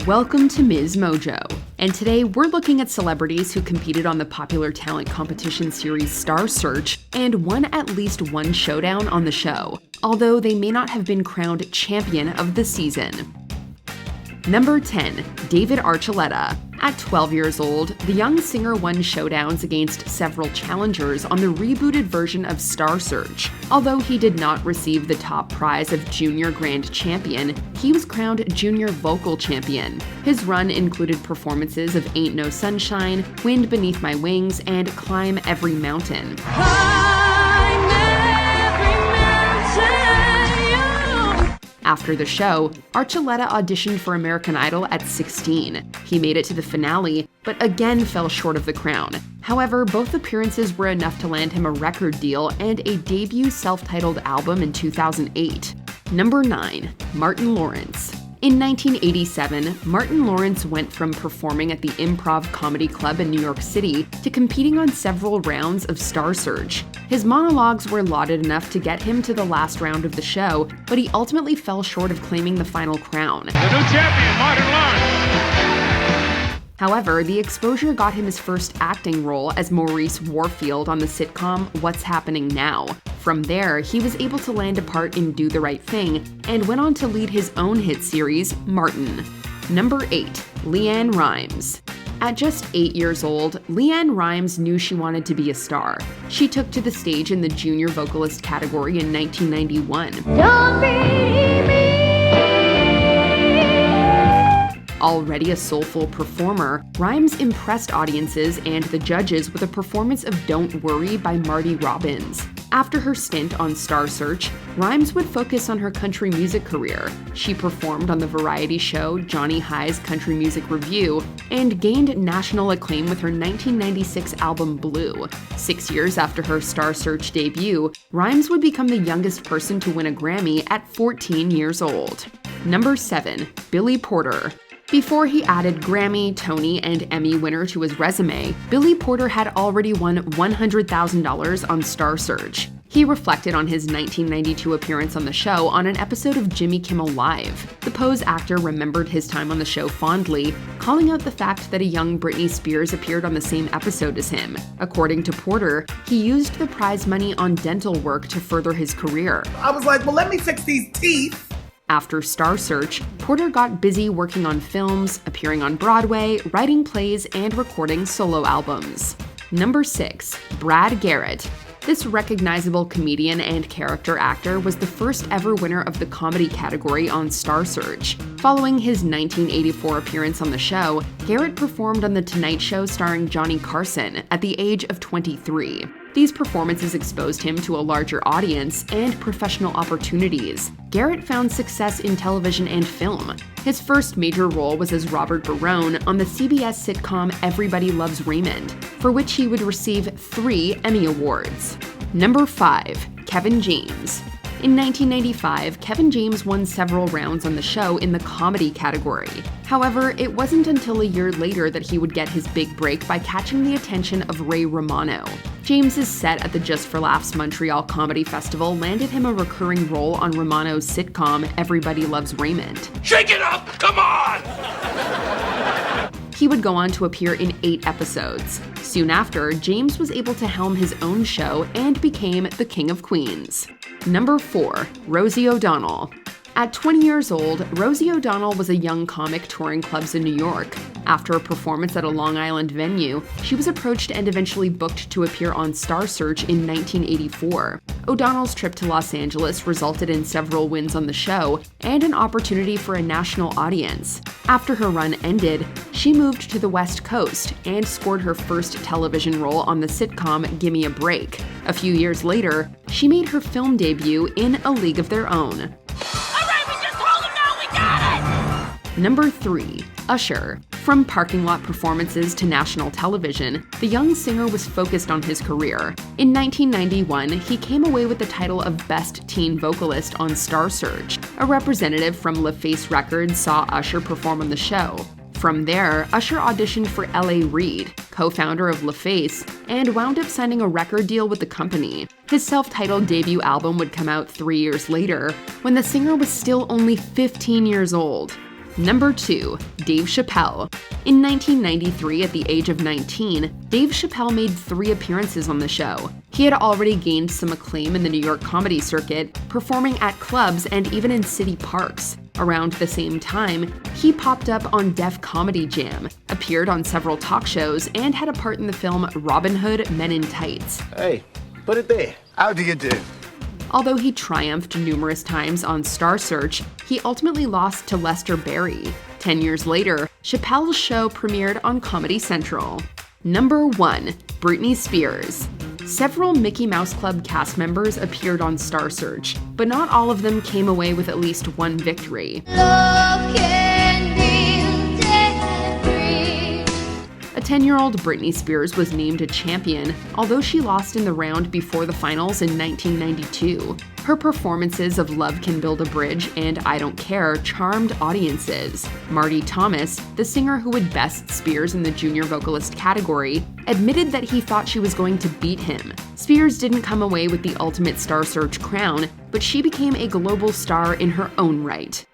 Welcome to MsMojo, and today we're looking at celebrities who competed on the popular talent competition series Star Search and won at least one showdown on the show, although they may not have been crowned champion of the season. Number 10. David Archuleta. At 12 years old, the young singer won showdowns against several challengers on the rebooted version of Star Search. Although he did not receive the top prize of Junior Grand Champion, he was crowned Junior Vocal Champion. His run included performances of Ain't No Sunshine, Wind Beneath My Wings, and Climb Every Mountain. After the show, Archuleta auditioned for American Idol at 16. He made it to the finale, but again fell short of the crown. However, both appearances were enough to land him a record deal and a debut self-titled album in 2008. Number 9. Martin Lawrence. In 1987, Martin Lawrence went from performing at the Improv Comedy Club in New York City to competing on several rounds of Star Search. His monologues were lauded enough to get him to the last round of the show, but he ultimately fell short of claiming the final crown. The new champion, Martin Lawrence! However, the exposure got him his first acting role as Maurice Warfield on the sitcom What's Happening Now. From there, he was able to land a part in Do the Right Thing and went on to lead his own hit series, Martin. Number 8. Leanne Ryes. At just 8 years old, Leanne Ryes knew she wanted to be a star. She took to the stage in the junior vocalist category in 1991. Don't be me. Already a soulful performer, Ryes impressed audiences and the judges with a performance of Don't Worry by Marty Robbins. After her stint on Star Search, Ryes would focus on her country music career. She performed on the variety show Johnny High's Country Music Review and gained national acclaim with her 1996 album Blue. 6 years after her Star Search debut, Ryes would become the youngest person to win a Grammy at 14 years old. Number 7. Billy Porter. Before he added Grammy, Tony, and Emmy winner to his resume, Billy Porter had already won $100,000 on Star Search. He reflected on his 1992 appearance on the show on an episode of Jimmy Kimmel Live. The Pose actor remembered his time on the show fondly, calling out the fact that a young Britney Spears appeared on the same episode as him. According to Porter, he used the prize money on dental work to further his career. I was like, well, let me fix these teeth. After Star Search, Porter got busy working on films, appearing on Broadway, writing plays, and recording solo albums. Number 6. Brad Garrett. This recognizable comedian and character actor was the first ever winner of the comedy category on Star Search. Following his 1984 appearance on the show, Garrett performed on The Tonight Show starring Johnny Carson at the age of 23. These performances exposed him to a larger audience and professional opportunities. Garrett found success in television and film. His first major role was as Robert Barone on the CBS sitcom Everybody Loves Raymond, for which he would receive 3 Emmy Awards. Number 5. Kevin James. In 1995, Kevin James won several rounds on the show in the comedy category. However, it wasn't until a year later that he would get his big break by catching the attention of Ray Romano. James's set at the Just for Laughs Montreal Comedy Festival landed him a recurring role on Romano's sitcom Everybody Loves Raymond. Shake it up! Come on! He would go on to appear in 8 episodes. Soon after, James was able to helm his own show and became the King of Queens. Number 4. Rosie ODonnell. At 20 years old, Rosie ODonnell was a young comic touring clubs in New York. After a performance at a Long Island venue, she was approached and eventually booked to appear on Star Search in 1984. O'Donnell's trip to Los Angeles resulted in several wins on the show and an opportunity for a national audience. After her run ended, she moved to the West Coast and scored her first television role on the sitcom Gimme a Break. A few years later, she made her film debut in A League of Their Own. Number 3. Usher. From parking lot performances to national television, the young singer was focused on his career. In 1991, he came away with the title of Best Teen Vocalist on Star Search. A representative from LaFace Records saw Usher perform on the show. From there, Usher auditioned for L.A. Reid, co-founder of LaFace, and wound up signing a record deal with the company. His self-titled debut album would come out 3 years later, when the singer was still only 15 years old. Number 2. Dave Chappelle. In 1993, at the age of 19, Dave Chappelle made 3 appearances on the show. He had already gained some acclaim in the New York comedy circuit, performing at clubs and even in city parks. Around the same time, he popped up on Def Comedy Jam, appeared on several talk shows, and had a part in the film Robin Hood Men in Tights. Hey, put it there. How do you do? Although he triumphed numerous times on Star Search, he ultimately lost to Lester Berry. 10 years later, Chappelle's show premiered on Comedy Central. Number 1. Britney Spears. Several Mickey Mouse Club cast members appeared on Star Search, but not all of them came away with at least one victory. Love can be debt-free. A 10-year-old Britney Spears was named a champion, although she lost in the round before the finals in 1992. Her performances of Love Can Build a Bridge and I Don't Care charmed audiences. Marty Thomas, the singer who would best Spears in the junior vocalist category, admitted that he thought she was going to beat him. Spears didn't come away with the ultimate Star Search crown, but she became a global star in her own right.